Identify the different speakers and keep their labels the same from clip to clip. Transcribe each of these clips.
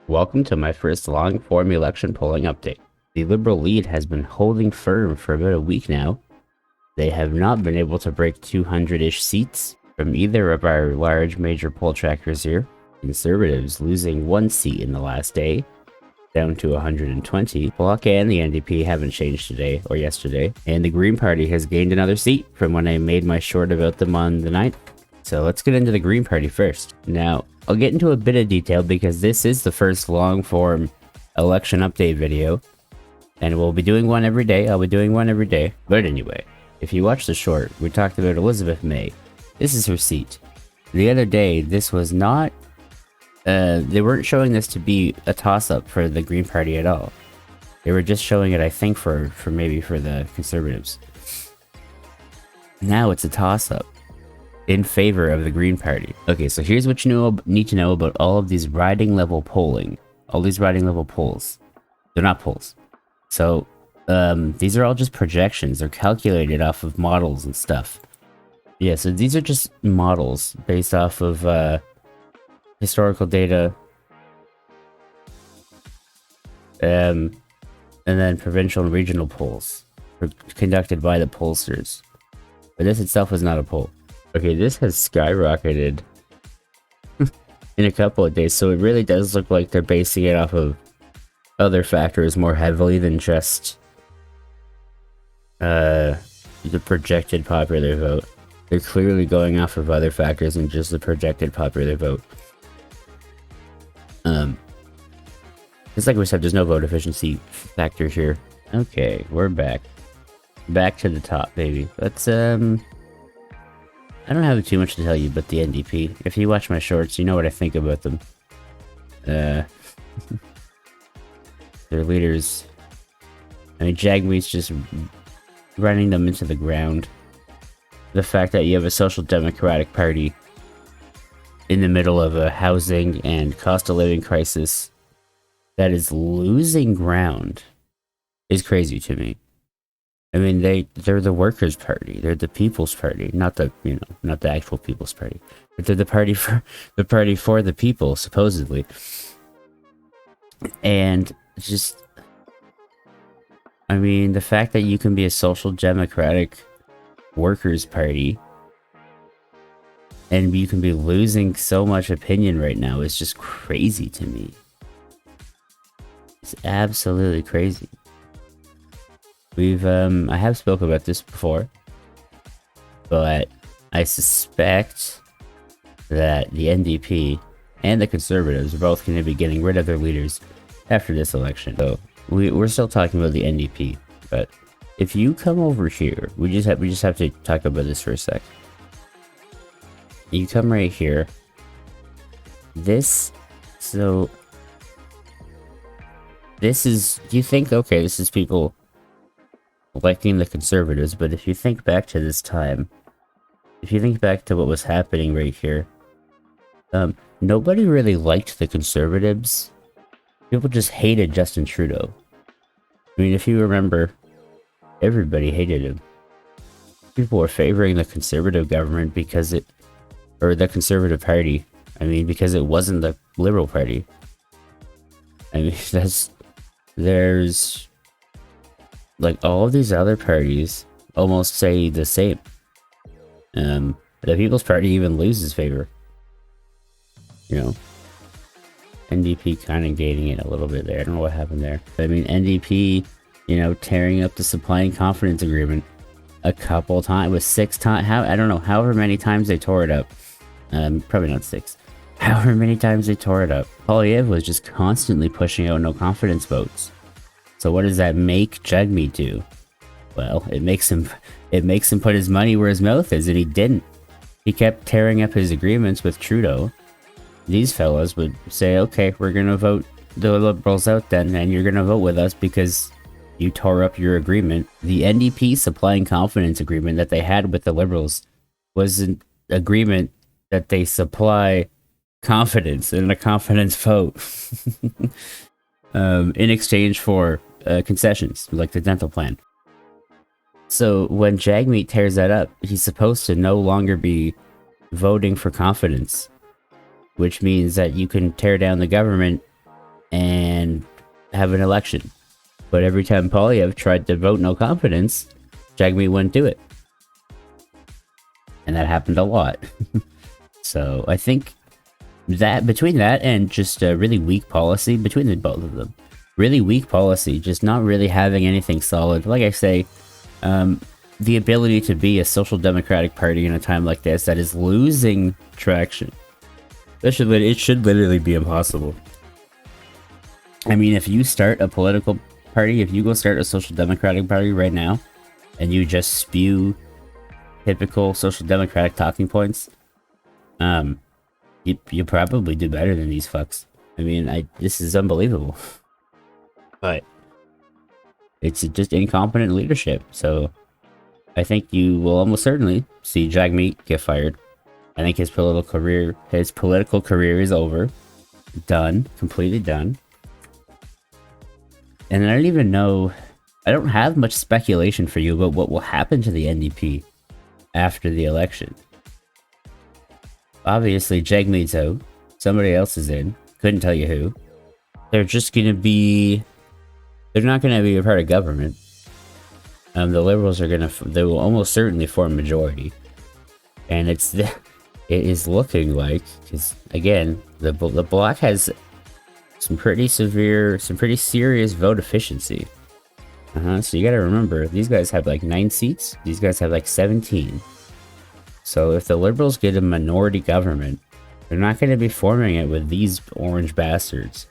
Speaker 1: Welcome to my first long-form election polling update. The Liberal lead has been holding firm for about a week now. They have not been able to break 200-ish seats from either of our large major poll trackers here. Conservatives losing 1 seat in the last day, down to 120. Bloc and the NDP haven't changed today or yesterday, and the Green Party has gained another seat from when I made my short about them on the 9th. So let's get into the Green Party first. Now, I'll get into a bit of detail because this is the first long-form election update video, and we'll be doing one every day. I'll be doing one every day. But anyway, if you watch the short, we talked about Elizabeth May. This is her seat. The other day, this was not... they weren't showing this to be a toss-up for the Green Party at all. They were just showing it, I think, for maybe for the Conservatives. Now it's a toss-up in favor of the Green Party. Okay, so here's what you need to know about all of these riding level polling. All these riding level polls. They're not polls. So, these are all just projections. They're calculated off of models and stuff. Yeah, so these are just models based off of, historical data. And then provincial and regional polls conducted by the pollsters. But this itself is not a poll. Okay, this has skyrocketed in a couple of days, so it really does look like they're basing it off of other factors more heavily than just the projected popular vote. They're clearly going off of other factors than just the projected popular vote. Just like we said, there's no vote efficiency factor here. Okay, we're back. Back to the top, baby. Let's, I don't have too much to tell you about the NDP. If you watch my shorts, you know what I think about them. Their leaders... I mean, Jagmeet's just running them into the ground. The fact that you have a social democratic party in the middle of a housing and cost of living crisis that is losing ground is crazy to me. I mean, they're the workers' party. They're the people's party, not the not the actual people's party, but they're the party for the people, supposedly. And just, I mean, the fact that you can be a social democratic workers' party and you can be losing so much opinion right now is just crazy to me. It's absolutely crazy. I have spoken about this before, but I suspect that the NDP and the Conservatives are both going to be getting rid of their leaders after this election. So we're still talking about the NDP, but if you come over here, we just have to talk about this for a sec. You come right here. This is, you think, okay, this is people electing the Conservatives, but if you think back to this time, if you think back to what was happening right here, nobody really liked the Conservatives. People just hated Justin Trudeau. I mean, if you remember, everybody hated him. People were favoring the Conservative government because or the Conservative Party, I mean, because it wasn't the Liberal Party. I mean, there's like all of these other parties almost say the same. The People's Party even loses favor. You know, NDP kind of gaining it a little bit there. I don't know what happened there. But I mean, NDP, tearing up the supply and confidence agreement a couple times, with 6 times. I don't know, however many times they tore it up. Probably not 6. However many times they tore it up. Polyev was just constantly pushing out no confidence votes. So what does that make Jagmeet do? Well, it makes him put his money where his mouth is, and he didn't. He kept tearing up his agreements with Trudeau. These fellows would say, okay, we're gonna vote the Liberals out then, and you're gonna vote with us because you tore up your agreement. The NDP supply and confidence agreement that they had with the Liberals was an agreement that they supply confidence in a confidence vote in exchange for concessions, like the dental plan. So when Jagmeet tears that up, he's supposed to no longer be voting for confidence, which means that you can tear down the government and have an election. But every time Polyev tried to vote no confidence, Jagmeet wouldn't do it. And that happened a lot. So I think that between that and just a really weak policy, between the both of them, really weak policy, just not really having anything solid. Like I say, the ability to be a social democratic party in a time like this that is losing traction. It should literally be impossible. I mean, if you start a political party, if you go start a social democratic party right now, and you just spew typical social democratic talking points, you probably do better than these fucks. I mean, this is unbelievable. But it's just incompetent leadership, so I think you will almost certainly see Jagmeet get fired. I think his political career is over. Done. Completely done. And I don't even know, I don't have much speculation for you about what will happen to the NDP after the election. Obviously, Jagmeet's out. Somebody else is in. Couldn't tell you who. They're just gonna be, they're not gonna be a part of government. The Liberals are they will almost certainly form a majority. And it is looking like, because again, the Bloc has some pretty serious vote efficiency. So you gotta remember, these guys have like 9 seats, these guys have like 17. So if the Liberals get a minority government, they're not gonna be forming it with these orange bastards.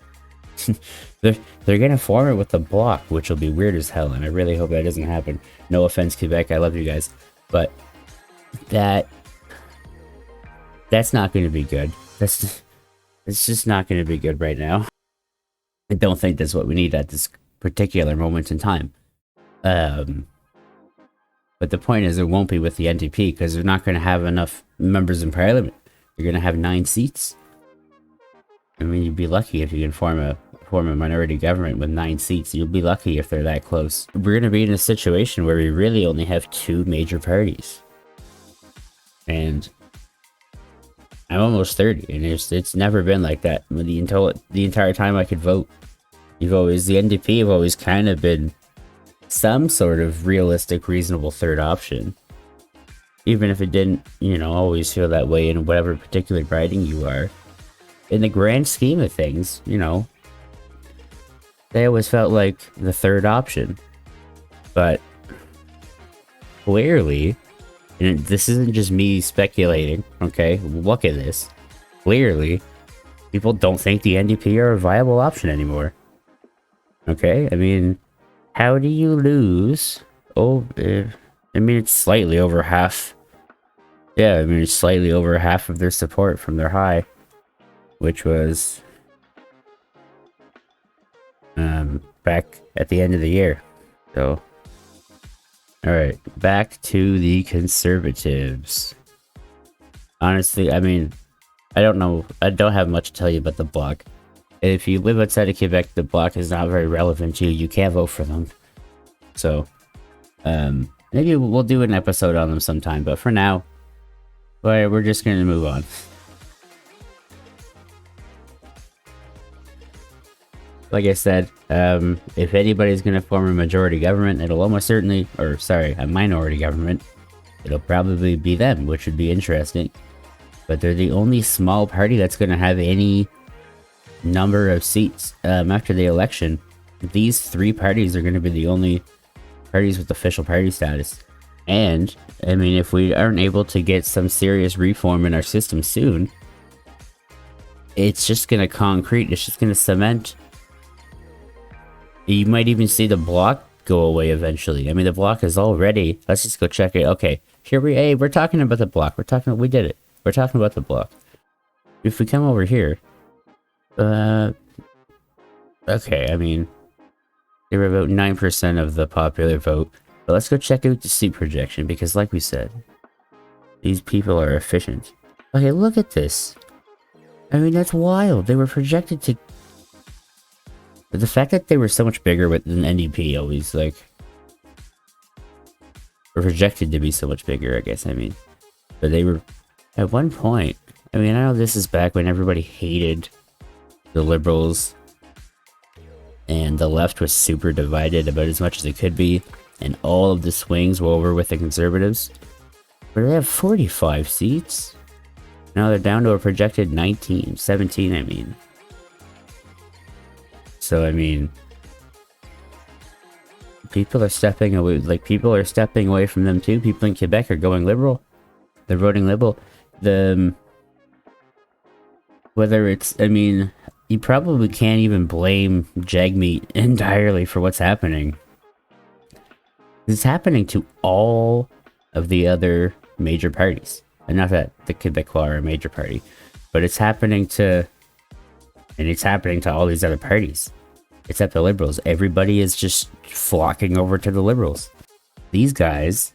Speaker 1: They're gonna form it with the Bloc, which will be weird as hell, and I really hope that doesn't happen. No offense, Quebec, I love you guys, but that's not gonna be good. It's just not gonna be good right now. I don't think that's what we need at this particular moment in time. But the point is, it won't be with the NDP, because they're not gonna have enough members in parliament. You're gonna have 9 seats. I mean, you'd be lucky if you can form a minority government with 9 seats. You'll be lucky if they're that close. We're going to be in a situation where we really only have 2 major parties. And I'm almost 30, and it's never been like that. The entire time I could vote, the NDP have always kind of been some sort of realistic, reasonable third option. Even if it didn't, always feel that way in whatever particular riding you are. In the grand scheme of things, they always felt like the third option. But clearly, and this isn't just me speculating, okay? Look at this. Clearly, people don't think the NDP are a viable option anymore. Okay? I mean, how do you lose? It's slightly over half. Yeah, it's slightly over half of their support from their high, which was back at the end of the year. So, alright, back to the Conservatives. Honestly, I don't know, I don't have much to tell you about the Bloc. If you live outside of Quebec, the Bloc is not very relevant to you. You can't vote for them. So, maybe we'll do an episode on them sometime, but for now, we're just gonna move on. Like I said, if anybody's gonna form a majority government, it'll almost certainly, a minority government, it'll probably be them, which would be interesting. But they're the only small party that's gonna have any number of seats after the election. These 3 parties are gonna be the only parties with official party status. And, if we aren't able to get some serious reform in our system soon, it's just gonna it's just gonna cement. You might even see the Bloc go away eventually. The Bloc is already, let's just go check it. Okay, we're talking about the Bloc. We did it. We're talking about the Bloc. If we come over here, okay, they were about 9% of the popular vote. But let's go check out the seat projection, because like we said, these people are efficient. Okay, look at this. That's wild. They were projected to... But the fact that they were so much bigger than NDP always, or projected to be so much bigger, I guess, But they were, at one point, I know this is back when everybody hated the Liberals, and the left was super divided about as much as it could be, and all of the swings were over with the Conservatives. But they have 45 seats. Now they're down to a projected 17, I mean. So, I mean, people are stepping away, people are stepping away from them too. People in Quebec are going liberal. They're voting liberal. Whether it's, I mean, you probably can't even blame Jagmeet entirely for what's happening. It's happening to all of the other major parties. And not that the Quebecois are a major party, but it's happening to all these other parties. Except the Liberals. Everybody is just flocking over to the Liberals. These guys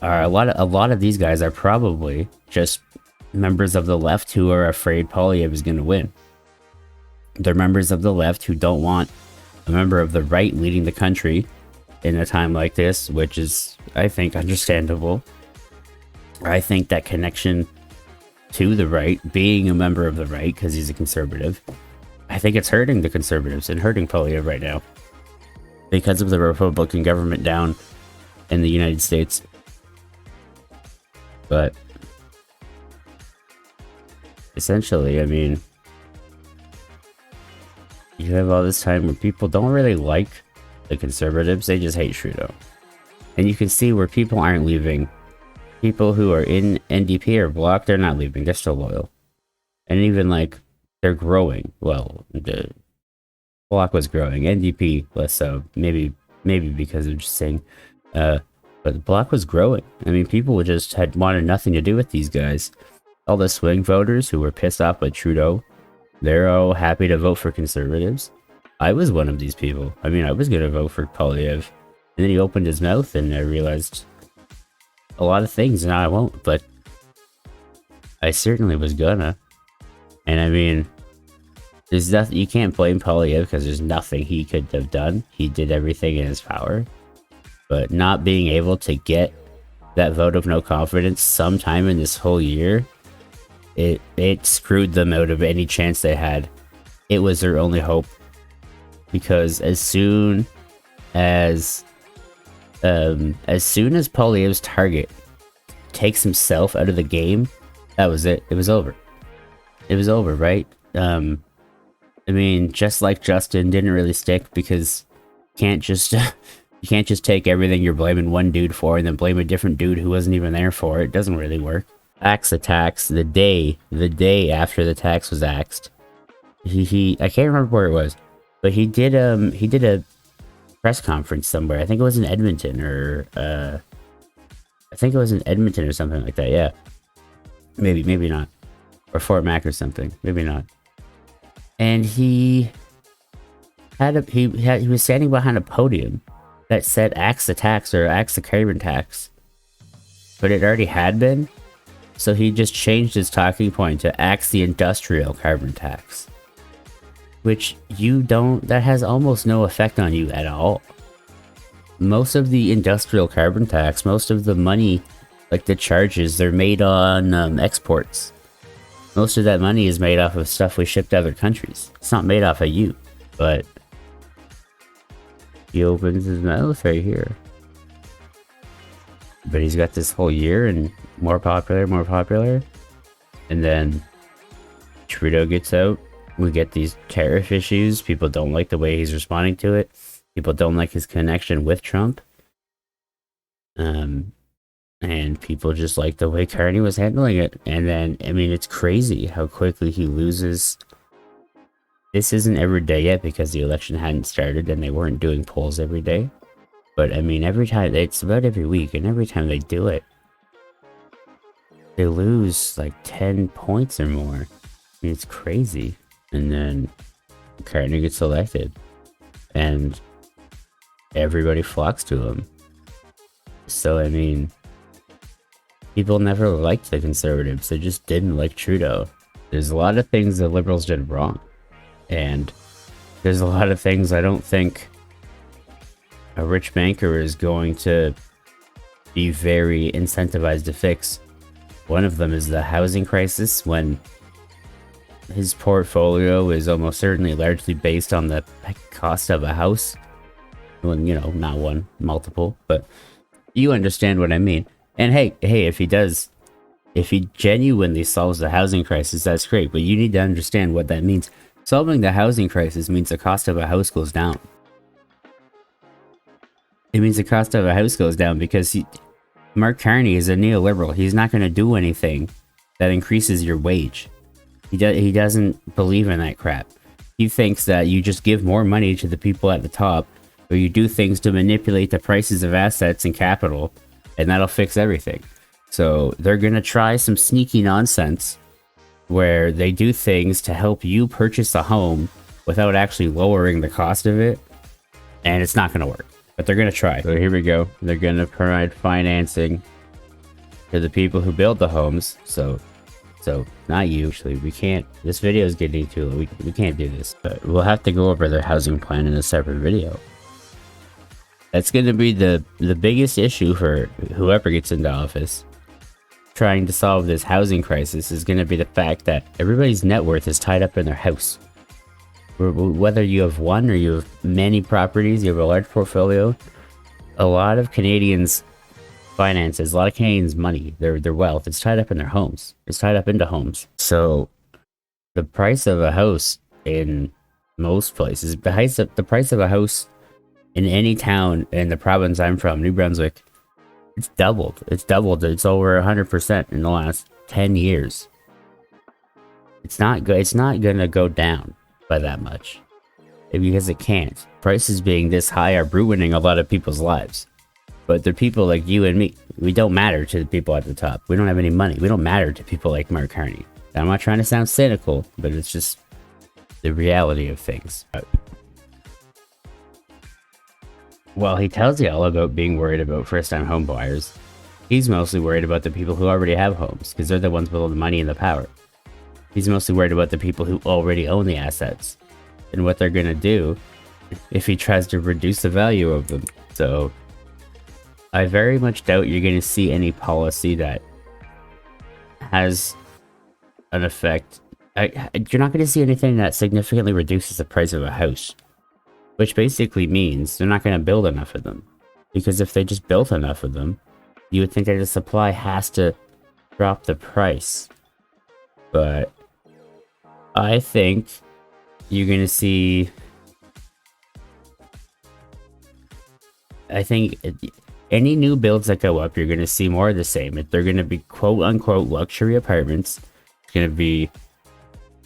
Speaker 1: are, a lot of these guys are probably just members of the left who are afraid Poilievre is going to win. They're members of the left who don't want a member of the right leading the country in a time like this, which is, I think, understandable. I think that connection to the right, being a member of the right because he's a conservative, I think it's hurting the Conservatives and hurting Poilievre right now because of the Republican government down in the United States. But essentially, I mean, you have all this time where people don't really like the Conservatives, they just hate Trudeau. And you can see where people aren't leaving. People who are in NDP or Bloc, they're not leaving, they're still loyal. And even they're growing. Well, the Bloc was growing, NDP less so, maybe because of just saying, but the Bloc was growing. I mean, people just had wanted nothing to do with these guys. All the swing voters who were pissed off by Trudeau, they're all happy to vote for Conservatives. I was one of these people. I mean, I was going to vote for Poilievre. And then he opened his mouth and I realized a lot of things. Now I won't, but I certainly was gonna. And I mean, there's nothing, you can't blame Poilievre because there's nothing he could have done. He did everything in his power. But not being able to get that vote of no confidence sometime in this whole year, it screwed them out of any chance they had. It was their only hope. Because as soon as Poilievre's target takes himself out of the game, that was it. It was over. It was over, right? I mean, just like Justin didn't really stick because you can't just take everything you're blaming one dude for and then blame a different dude who wasn't even there for it. It doesn't really work. Axe the tax the day after the tax was axed. He I can't remember where it was, but he did a press conference somewhere. I think it was in Edmonton or something like that. Yeah, maybe not, or Fort Mac or something. Maybe not. And he was standing behind a podium that said "axe the tax" or "axe the carbon tax," but it already had been. So he just changed his talking point to "axe the industrial carbon tax." Which that has almost no effect on you at all. Most of the industrial carbon tax, most of the money, like the charges, they're made on exports. Most of that money is made off of stuff we ship to other countries. It's not made off of you, but he opens his mouth right here. But he's got this whole year and more popular. And then Trudeau gets out. We get these tariff issues. People don't like the way he's responding to it. People don't like his connection with Trump. And people just like the way Carney was handling it. And then, I mean, it's crazy how quickly he loses. This isn't every day yet because the election hadn't started and they weren't doing polls every day. But I mean, every time, it's about every week, and every time they do it, they lose like 10 points or more. I mean, it's crazy. And then Carney gets elected, and everybody flocks to him. So, I mean, people never liked the Conservatives. They just didn't like Trudeau. There's a lot of things the Liberals did wrong. And there's a lot of things I don't think a rich banker is going to be very incentivized to fix. One of them is the housing crisis, when his portfolio is almost certainly largely based on the cost of a house. Well, you know, not one, multiple, but you understand what I mean. And hey, if he genuinely solves the housing crisis, that's great, but you need to understand what that means. Solving the housing crisis means the cost of a house goes down. It means the cost of a house goes down because Mark Carney is a neoliberal. He's not going to do anything that increases your wage. He doesn't believe in that crap. He thinks that you just give more money to the people at the top, or you do things to manipulate the prices of assets and capital, and that'll fix everything. So they're going to try some sneaky nonsense where they do things to help you purchase a home without actually lowering the cost of it, and it's not going to work. But they're going to try. So here we go. They're going to provide financing to the people who build the homes. So not you. Actually, we can't. This video is getting too low. We can't do this. But we'll have to go over their housing plan in a separate video. That's going to be the biggest issue for whoever gets into office. Trying to solve this housing crisis is going to be the fact that everybody's net worth is tied up in their house. Whether you have one or you have many properties, you have a large portfolio, a lot of Canadians' finances, a lot of Canadians' money, their wealth, it's tied up in their homes. It's tied up into homes. So the price of a house in most places, the price of a house in any town in the province I'm from, New Brunswick, it's doubled. It's doubled. It's over 100% in the last 10 years. It's not gonna go down by that much, because it can't. Prices being this high are ruining a lot of people's lives. But the people like you and me, we don't matter to the people at the top. We don't have any money. We don't matter to people like Mark Carney. I'm not trying to sound cynical, but it's just the reality of things. While he tells you all about being worried about first-time home buyers, he's mostly worried about the people who already have homes, because they're the ones with all the money and the power. He's mostly worried about the people who already own the assets, and what they're gonna do if he tries to reduce the value of them. So, I very much doubt you're gonna see any policy that has an effect. You're not gonna see anything that significantly reduces the price of a house. Which basically means they're not going to build enough of them. Because if they just built enough of them, you would think that the supply has to drop the price. But I think you're going to see... I think any new builds that go up, you're going to see more of the same. They're going to be quote-unquote luxury apartments. It's going to be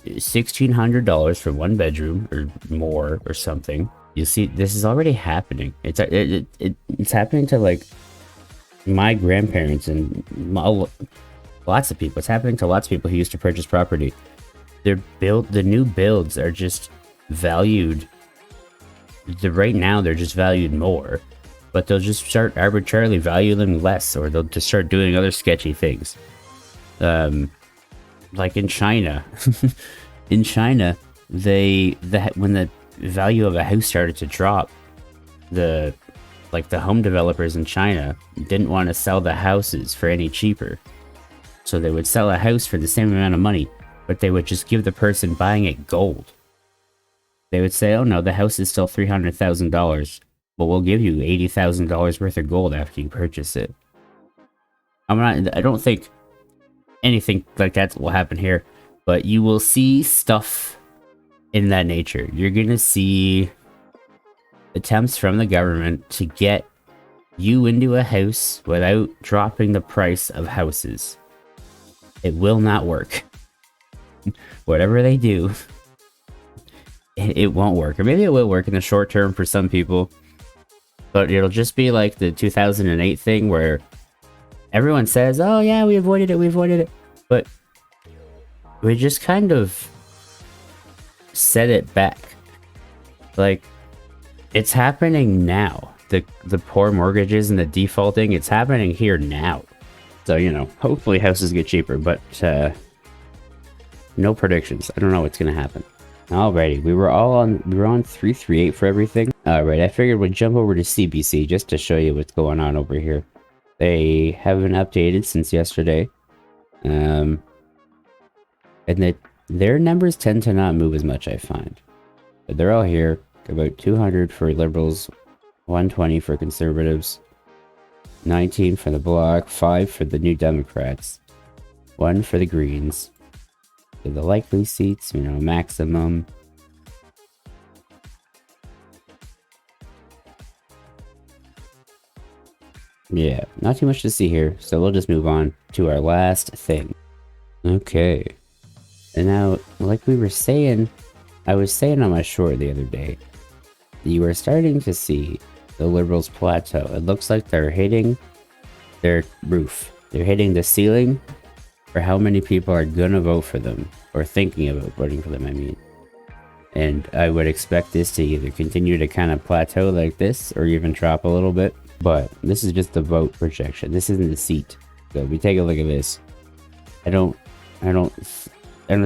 Speaker 1: $1,600 for one bedroom or more or something. You see, this is already happening. It's happening to like my grandparents and lots of people. It's happening to lots of people who used to purchase property. The new builds are just valued. Right now, they're just valued more, but they'll just start arbitrarily valuing them less, or they'll just start doing other sketchy things. Like in China, when the value of a house started to drop, the home developers in China didn't want to sell the houses for any cheaper. So they would sell a house for the same amount of money, but they would just give the person buying it gold. They would say, oh no, the house is still $300,000, but we'll give you $80,000 worth of gold after you purchase it. I don't think anything like that will happen here, but you will see stuff in that nature. You're gonna see attempts from the government to get you into a house without dropping the price of houses. It will not work. Whatever they do, it won't work. Or maybe it will work in the short term for some people, but it'll just be like the 2008 thing where everyone says, oh yeah, we avoided it, but we just kind of set it back. Like, it's happening now. The poor mortgages and the defaulting, it's happening here now. So, you know, hopefully houses get cheaper, but no predictions. I don't know what's gonna happen. Alrighty, we were on 338 for everything. Alright, I figured we'd jump over to CBC just to show you what's going on over here. They haven't updated since yesterday. And their numbers tend to not move as much, I find. But they're all here. About 200 for Liberals, 120 for Conservatives, 19 for the Bloc, 5 for the New Democrats, 1 for the Greens. So the likely seats, you know, maximum. Yeah, not too much to see here, so we'll just move on to our last thing. Okay. And now, like we were saying, I was saying on my short the other day, you are starting to see the Liberals plateau. It looks like they're hitting their roof. They're hitting the ceiling for how many people are gonna vote for them, or thinking about voting for them, I mean. And I would expect this to either continue to kind of plateau like this, or even drop a little bit. But this is just the vote projection. This isn't the seat. So if we take a look at this, I don't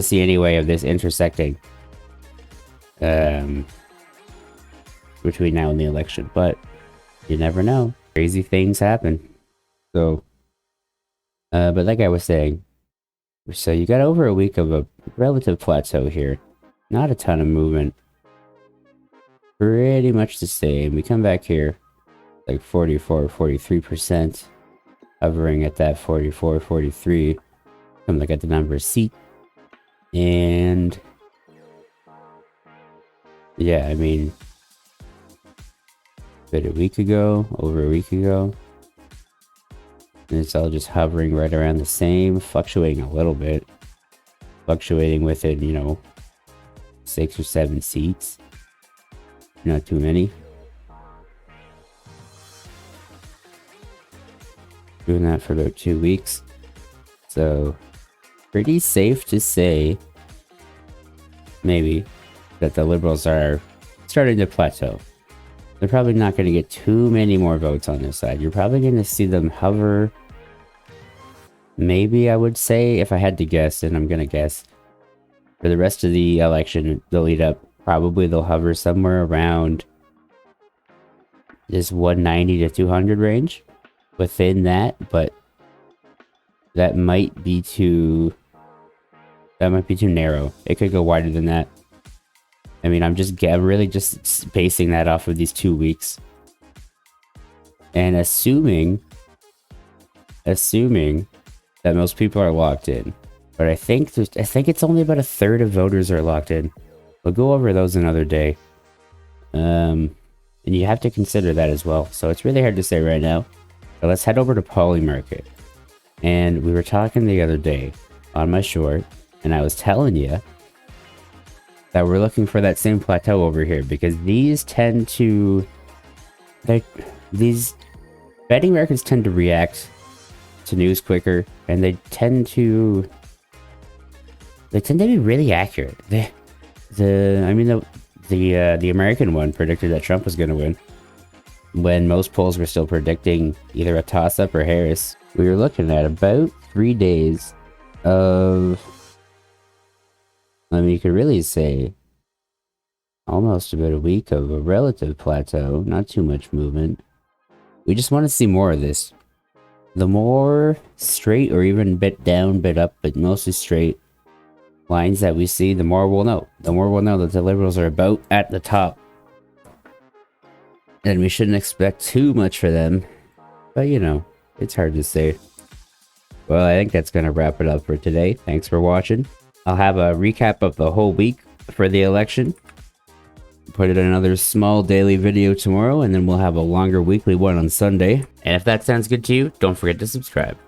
Speaker 1: see any way of this intersecting between now and the election, but you never know. Crazy things happen. So, but like I was saying, so you got over a week of a relative plateau here. Not a ton of movement. Pretty much the same. We come back here, like 44, 43%, hovering at that 44, 43. Come look at the number of seat. And yeah, I mean, about a week ago, over a week ago, and it's all just hovering right around the same, fluctuating a little bit, fluctuating within, you know, 6 or 7 seats, not too many. Doing that for about 2 weeks, so pretty safe to say, maybe, that the Liberals are starting to plateau. They're probably not going to get too many more votes on this side. You're probably going to see them hover, maybe I would say, if I had to guess, and I'm going to guess, for the rest of the election, the lead up, probably they'll hover somewhere around this 190 to 200 range. Within that, but that might be too narrow. It could go wider than that. I mean, I'm really just basing that off of these 2 weeks, and assuming that most people are locked in. But I think it's only about a third of voters are locked in. We'll go over those another day. And you have to consider that as well. So it's really hard to say right now. But let's head over to Polymarket. And we were talking the other day on my short, and I was telling you that we're looking for that same plateau over here, because these betting markets tend to react to news quicker, and they tend to be really accurate. The American one predicted that Trump was going to win, when most polls were still predicting either a toss-up or Harris. We were looking at about 3 days of, I mean, you could really say almost about a week of a relative plateau, not too much movement. We just want to see more of this. The more straight, or even bit down, bit up, but mostly straight lines that we see, the more we'll know. The more we'll know that the Liberals are about at the top. And we shouldn't expect too much for them. But, you know, it's hard to say. Well, I think that's going to wrap it up for today. Thanks for watching. I'll have a recap of the whole week for the election. Put it in another small daily video tomorrow, and then we'll have a longer weekly one on Sunday. And if that sounds good to you, don't forget to subscribe.